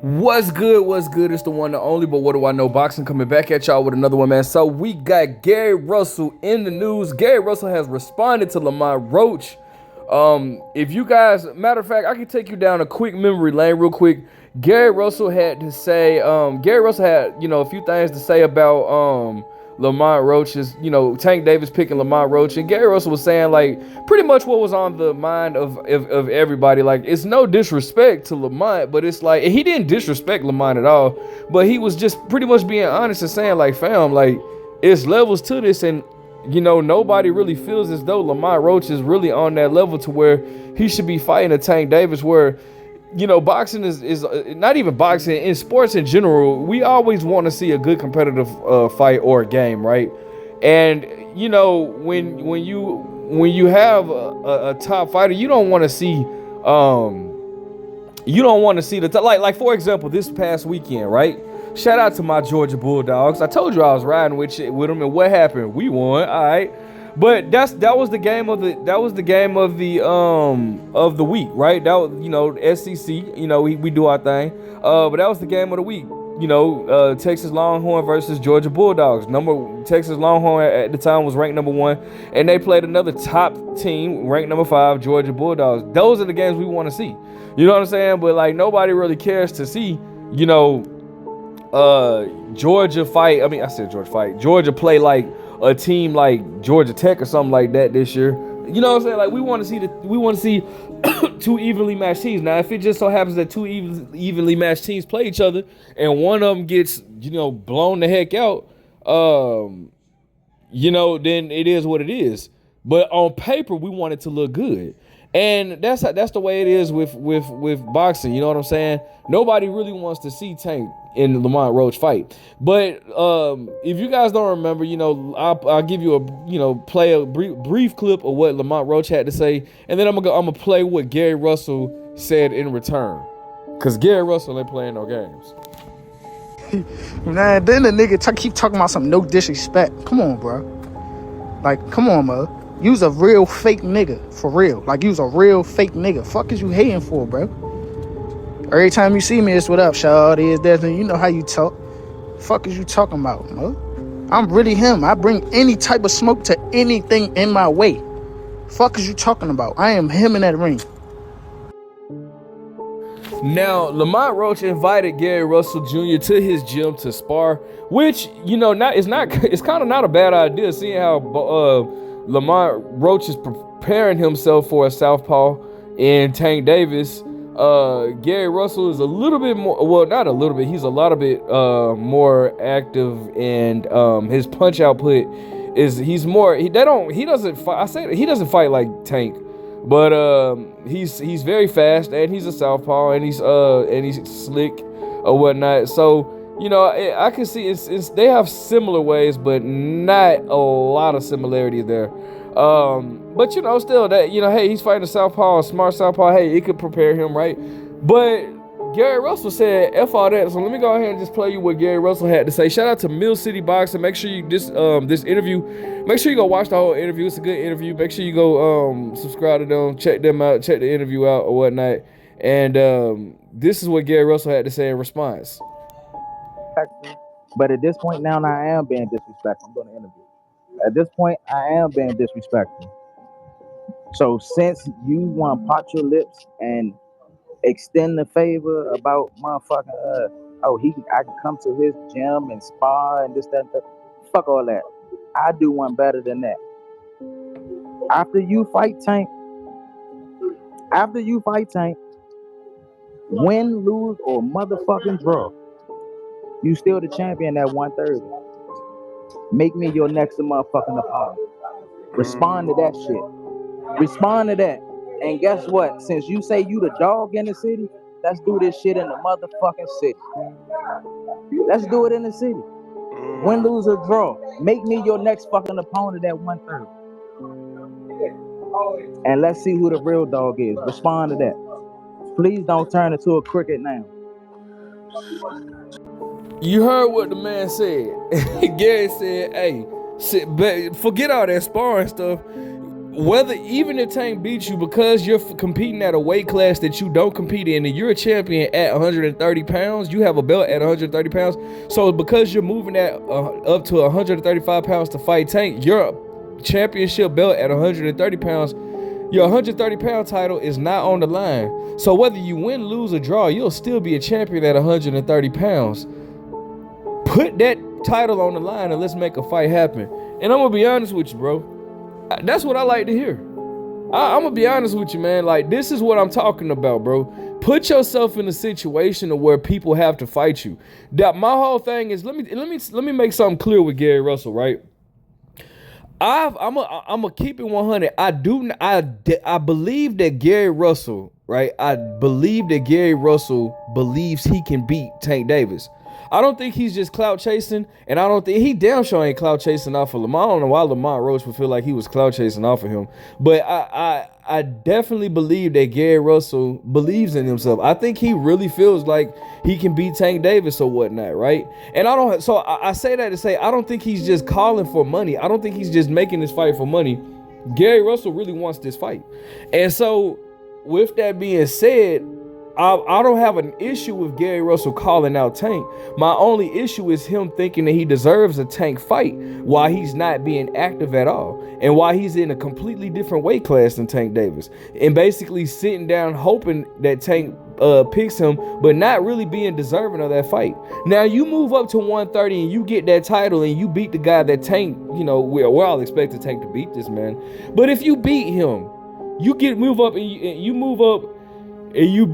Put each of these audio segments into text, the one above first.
What's good? What's good? It's the one and only, but what do I know? Boxing coming back at y'all with another one, man. So we got Gary Russell in the news. Gary Russell has responded to Lamont Roach. If you guys, matter of fact, I can take you down a quick memory lane real quick. Gary Russell had to say, Gary Russell had, a few things to say about Lamont Roach's, Tank Davis picking Lamont Roach, and Gary Russell was saying like pretty much what was on the mind of everybody. Like, it's no disrespect to Lamont, but it's like he didn't disrespect Lamont at all, but he was just pretty much being honest and saying like, fam, like it's levels to this, and nobody really feels as though Lamont Roach is really on that level to where he should be fighting a Tank Davis, where boxing is not even boxing, in sports in general, we always want to see a good competitive fight or game, right? And when you have a top fighter, you don't want to see the top, like for example, this past weekend, right? Shout out to my Georgia Bulldogs. I told you I was riding with them, and what happened? We won, all right. But that was the game of the week, right? That was SEC. We do our thing. But that was the game of the week. Texas Longhorn versus Georgia Bulldogs. Texas Longhorn at the time was ranked number 1, and they played another top team ranked number 5, Georgia Bulldogs. Those are the games we want to see. You know what I'm saying? But like nobody really cares to see, Georgia fight. I mean, I said Georgia fight. Georgia play like a team like Georgia Tech or something like that this year. You know what I'm saying? Like we want to see two evenly matched teams. Now, if it just so happens that two evenly matched teams play each other and one of them gets blown the heck out, then it is what it is. But on paper, we want it to look good. And that's the way it is with boxing. You know what I'm saying? Nobody really wants to see Tank in the Lamont Roach fight. But if you guys don't remember, I'll give you play a brief clip of what Lamont Roach had to say, and then I'm gonna play what Gary Russell said in return, cause Gary Russell ain't playing no games. Nah, then the nigga keep talking about some no disrespect. Come on, bro. Like, come on, man. You's a real fake nigga, for real. Like, you's a real fake nigga. Fuck is you hating for, bro? Every time you see me, it's what up, shawty, is that, you know how you talk. Fuck is you talking about, bro? I'm really him. I bring any type of smoke to anything in my way. Fuck is you talking about? I am him in that ring. Now, Lamont Roach invited Gary Russell Jr. to his gym to spar, which it's kind of not a bad idea, seeing how Lamont Roach is preparing himself for a southpaw in Tank Davis. Gary Russell is a little bit more, well, not a little bit, he's a lot of bit more active, and his punch output he doesn't fight like Tank, but he's very fast, and he's a southpaw, and he's slick or whatnot. So I can see they have similar ways, but not a lot of similarities there. But still that, hey, he's fighting a southpaw, a smart southpaw. Hey, it could prepare him, right? But Gary Russell said F all that. So let me go ahead and just play you what Gary Russell had to say. Shout out to Mill City Boxing. Make sure you this interview, make sure you go watch the whole interview. It's a good interview. Make sure you go subscribe to them, check them out, check the interview out or whatnot. And this is what Gary Russell had to say in response. But at this point now, I am being disrespectful. I'm doing an interview. At this point, I am being disrespectful. So since you want to pot your lips and extend the favor about motherfucking, I can come to his gym and spar and this, that, and that. Fuck all that. I do one better than that. After you fight Tank, win, lose, or motherfucking draw, you still the champion at 130. Make me your next motherfucking opponent. Respond to that shit. Respond to that. And guess what? Since you say you the dog in the city, let's do this shit in the motherfucking city. Let's do it in the city. Win, lose, or draw. Make me your next fucking opponent at 130. And let's see who the real dog is. Respond to that. Please don't turn into a cricket now. You heard what the man said. Gary said, hey, forget all that sparring stuff. whether even if Tank beats you, because you're competing at a weight class that you don't compete in, and you're a champion at 130 pounds, you have a belt at 130 pounds. So because you're moving at up to 135 pounds to fight Tank, your championship belt at 130 pounds, your 130 pound title is not on the line. So whether you win, lose, or draw, you'll still be a champion at 130 pounds. Put that title on the line and let's make a fight happen. And I'm gonna be honest with you, bro. That's what I like to hear. I'm gonna be honest with you, man. Like, this is what I'm talking about, bro. Put yourself in a situation where people have to fight you. That my whole thing is, let me make something clear with Gary Russell, right? I'm a keep it 100. I believe that Gary Russell, right? I believe that Gary Russell believes he can beat Tank Davis. I don't think he's just clout chasing, and I don't think he damn sure ain't clout chasing off of Lamont. I don't know why Lamont Roach would feel like he was clout chasing off of him, but I definitely believe that Gary Russell believes in himself. I think he really feels like he can beat Tank Davis or whatnot, right? And I say that to say I don't think he's just calling for money. I don't think he's just making this fight for money. Gary Russell really wants this fight, and so with that being said, I don't have an issue with Gary Russell calling out Tank. My only issue is him thinking that he deserves a Tank fight while he's not being active at all, and while he's in a completely different weight class than Tank Davis, and basically sitting down hoping that Tank picks him, but not really being deserving of that fight. Now you move up to 130 and you get that title and you beat the guy that Tank, you know, we're all expecting Tank to beat this man. But if you beat him, you move up and you move up. And you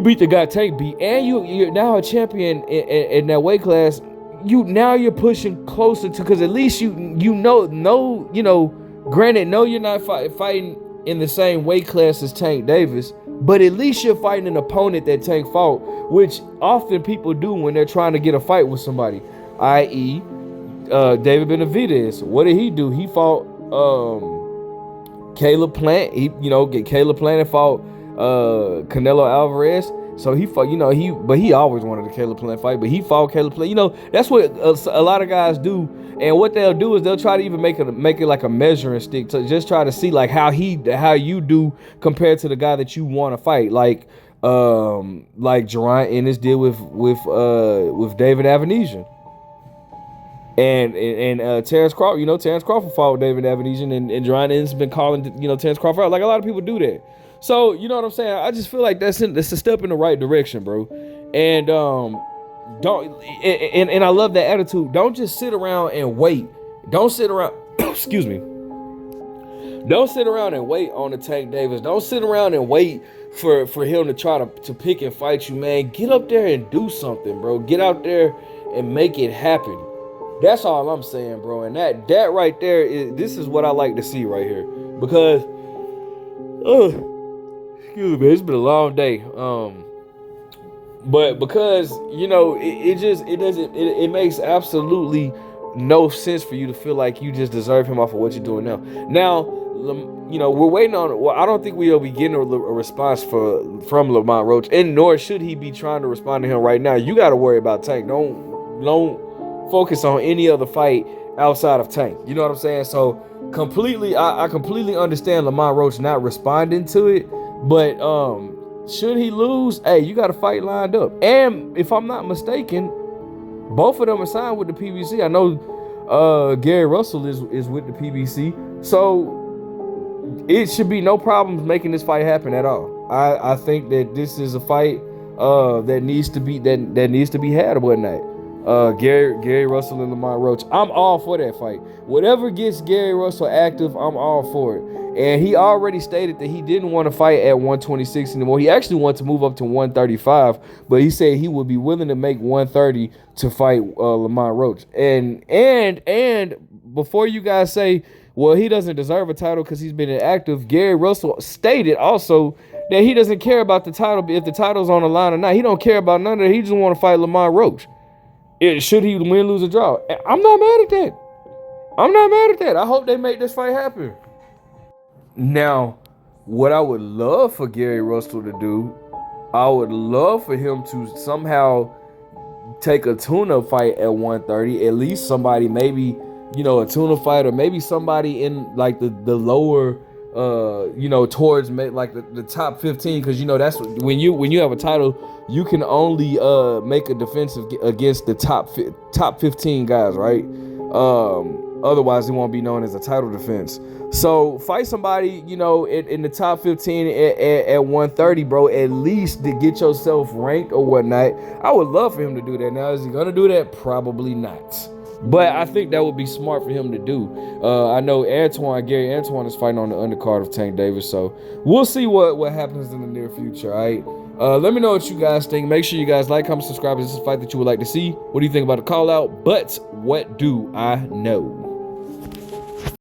beat the guy Tank beat, and you're now a champion in that weight class. You're pushing closer to, because at least you know, granted, no, you're not fighting in the same weight class as Tank Davis, but at least you're fighting an opponent that Tank fought, which often people do when they're trying to get a fight with somebody, i.e. David Benavidez. What did he do? He fought Caleb Plant. Caleb Plant and fought Canelo Alvarez. So he fought, but he always wanted a Caleb Plant fight, but he fought Caleb Plant. That's what a lot of guys do. And what they'll do is they'll try to even make it like a measuring stick to just try to see like how you do compared to the guy that you want to fight. Like Jerron Ennis did with David Avenesian. And Terrence Crawford, Terrence Crawford fought David Avenesian, and Jerron Ennis has been calling, Terrence Crawford out. Like, a lot of people do that. So, you know what I'm saying? I just feel like that's a step in the right direction, bro. And and I love that attitude. Don't just sit around and wait. Don't sit around, excuse me. Don't sit around and wait on the Tank Davis. Don't sit around and wait for him to try to pick and fight you, man. Get up there and do something, bro. Get out there and make it happen. That's all I'm saying, bro. And that right there this is what I like to see right here. Because excuse me, it's been a long day. But because, it makes absolutely no sense for you to feel like you just deserve him off of what you're doing now. Now, we're waiting on, I don't think we'll be getting a response from Lamont Roach, and nor should he be trying to respond to him right now. You got to worry about Tank. Don't focus on any other fight outside of Tank. You know what I'm saying? So I completely understand Lamont Roach not responding to it, but should he lose, hey, you got a fight lined up. And if I'm not mistaken, both of them are signed with the PBC. I know Gary Russell is with the PBC, so it should be no problems making this fight happen at all. I think that this is a fight that needs to be had one night. Gary Russell and Lamont Roach. I'm all for that fight. Whatever gets Gary Russell active, I'm all for it. And he already stated that he didn't want to fight at 126 anymore. He actually wanted to move up to 135, but he said he would be willing to make 130 to fight Lamont Roach. And before you guys say, well, he doesn't deserve a title because he's been inactive, Gary Russell stated also that he doesn't care about the title, if the title's on the line or not. He don't care about none of that. He just want to fight Lamont Roach. Should he win, lose, or draw? I'm not mad at that. I hope they make this fight happen. Now, what I would love for Gary Russell to do, I would love for him to somehow take a tune-up fight at 130. At least somebody maybe you know, a tuna fight, or maybe somebody in like the lower, you know, towards like the top 15, because you know that's when you have a title, you can only make a defensive against the top 15 guys, right? Otherwise it won't be known as a title defense. So fight somebody, you know, in the top 15 at 130, bro, at least to get yourself ranked or whatnot. I would love for him to do that. Now, is he gonna do that? Probably not. But I think that would be smart for him to do. I know Gary Antoine is fighting on the undercard of Tank Davis, so we'll see what happens in the near future, all right? Let me know what you guys think. Make sure you guys like, comment, subscribe. This is a fight that you would like to see. What do you think about the call out? But what do I know?